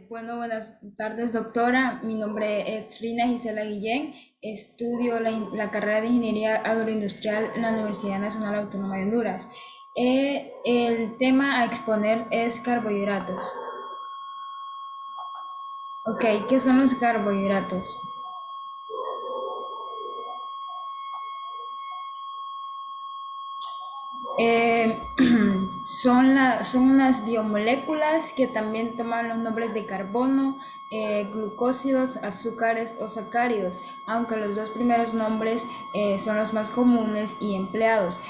Bueno, buenas tardes, doctora. Mi nombre es Rina Gisela Guillén. Estudio la carrera de Ingeniería Agroindustrial en la Universidad Nacional Autónoma de Honduras. El tema a exponer es carbohidratos. Ok, ¿qué son los carbohidratos? Eh, son unas biomoléculas que también toman los nombres de carbono, glucósidos, azúcares o sacáridos, aunque los dos primeros nombres son los más comunes y empleados.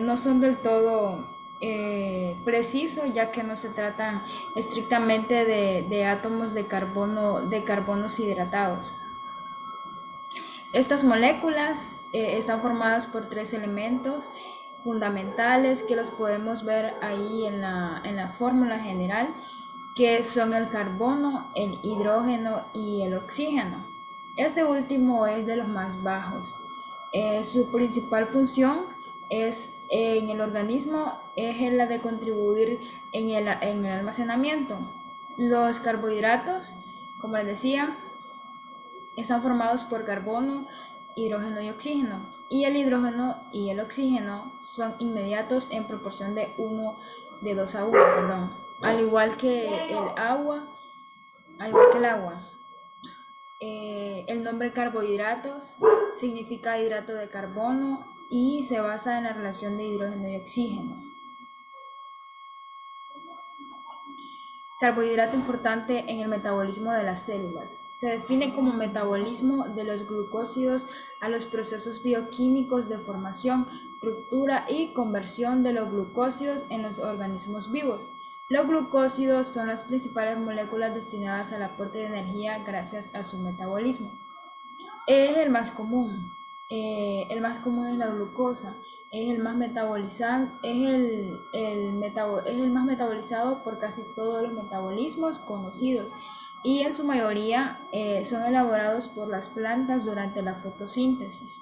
No son del todo precisos, ya que no se tratan estrictamente de átomos de carbonos hidratados. Estas moléculas están formadas por tres elementos fundamentales que los podemos ver ahí en la fórmula general, que son el carbono, el hidrógeno y el oxígeno. Este último es de los más bajos. Su principal función es en el organismo es la de contribuir en el almacenamiento. Los carbohidratos, como les decía, están formados por carbono, hidrógeno y oxígeno. Y el hidrógeno y el oxígeno son inmediatos en proporción de 2 a 1, perdón. Al igual que el agua. El nombre carbohidratos significa hidrato de carbono y se basa en la relación de hidrógeno y oxígeno. Carbohidrato importante en el metabolismo de las células. Se define como metabolismo de los glucósidos a los procesos bioquímicos de formación, ruptura y conversión de los glucósidos en los organismos vivos. Los glucósidos son las principales moléculas destinadas al aporte de energía gracias a su metabolismo. Es el más común. El más común es la glucosa. Es el más metabolizado, es el más metabolizado por casi todos los metabolismos conocidos y en su mayoría son elaborados por las plantas durante la fotosíntesis.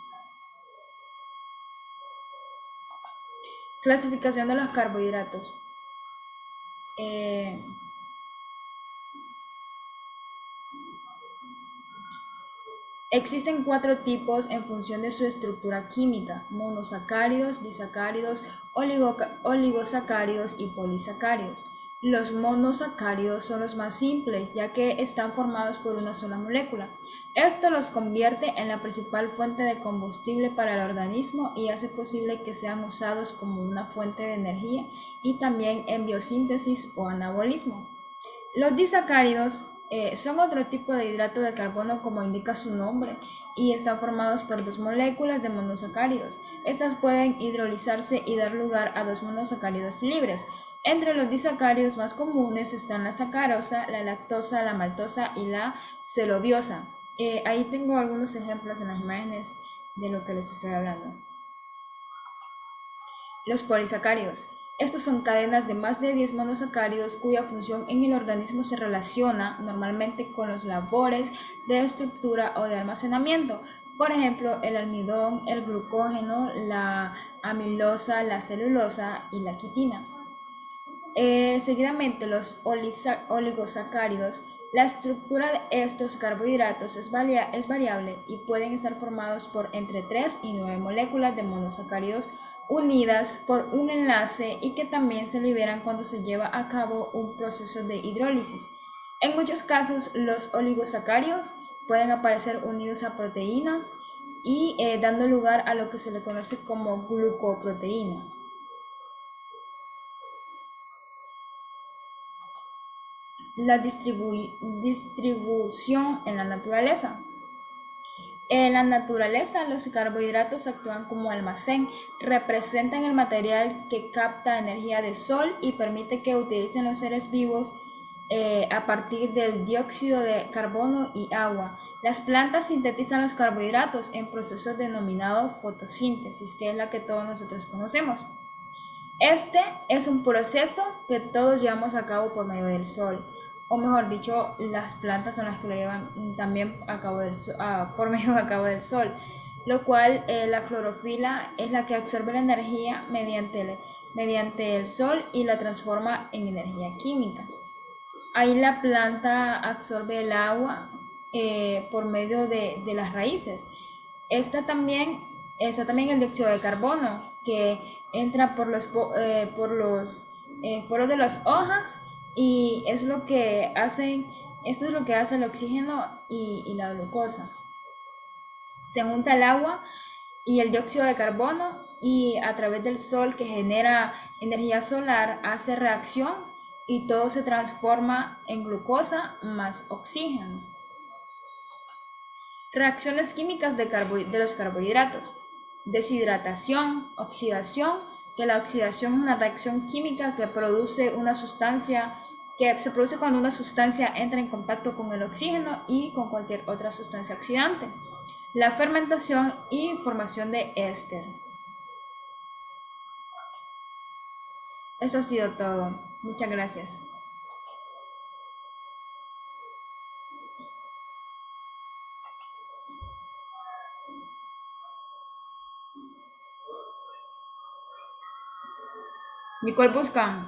Clasificación de los carbohidratos. Eh, Existen 4 tipos en función de su estructura química: monosacáridos, disacáridos, oligosacáridos y polisacáridos. Los monosacáridos son los más simples, ya que están formados por una sola molécula. Esto los convierte en la principal fuente de combustible para el organismo y hace posible que sean usados como una fuente de energía y también en biosíntesis o anabolismo. Los disacáridos son otro tipo de hidrato de carbono, como indica su nombre, y están formados por dos moléculas de monosacáridos. Estas pueden hidrolizarse y dar lugar a dos monosacáridos libres. Entre los disacáridos más comunes están la sacarosa, la lactosa, la maltosa y la celuliosa. Ahí tengo algunos ejemplos en las imágenes de lo que les estoy hablando. Los polisacáridos. Estos son cadenas de más de 10 monosacáridos cuya función en el organismo se relaciona normalmente con los labores de estructura o de almacenamiento. Por ejemplo, el almidón, el glucógeno, la amilosa, la celulosa y la quitina. Seguidamente, los oligosacáridos. La estructura de estos carbohidratos es variable y pueden estar formados por entre 3 y 9 moléculas de monosacáridos unidas por un enlace y que también se liberan cuando se lleva a cabo un proceso de hidrólisis. En muchos casos, los oligosacáridos pueden aparecer unidos a proteínas y dando lugar a lo que se le conoce como glucoproteína. La distribución en la naturaleza. En la naturaleza, los carbohidratos actúan como almacén, representan el material que capta energía del sol y permite que utilicen los seres vivos a partir del dióxido de carbono y agua. Las plantas sintetizan los carbohidratos en procesos denominados fotosíntesis, que es la que todos nosotros conocemos. Este es un proceso que todos llevamos a cabo por medio del sol, o mejor dicho, las plantas son las que lo llevan también a cabo por medio a cabo del sol, lo cual la clorofila es la que absorbe la energía mediante el sol y la transforma en energía química. Ahí la planta absorbe el agua por medio de las raíces. Esta también, está también el dióxido de carbono que entra por los poros de las hojas y es lo que hacen, esto es lo que hace el oxígeno y la glucosa. Se junta el agua y el dióxido de carbono y a través del sol que genera energía solar hace reacción y todo se transforma en glucosa más oxígeno. Reacciones químicas de los carbohidratos. Deshidratación, oxidación, que la oxidación es una reacción química que produce una sustancia que se produce cuando una sustancia entra en contacto con el oxígeno y con cualquier otra sustancia oxidante. La fermentación y formación de éster. Eso ha sido todo. Muchas gracias. Nicole busca.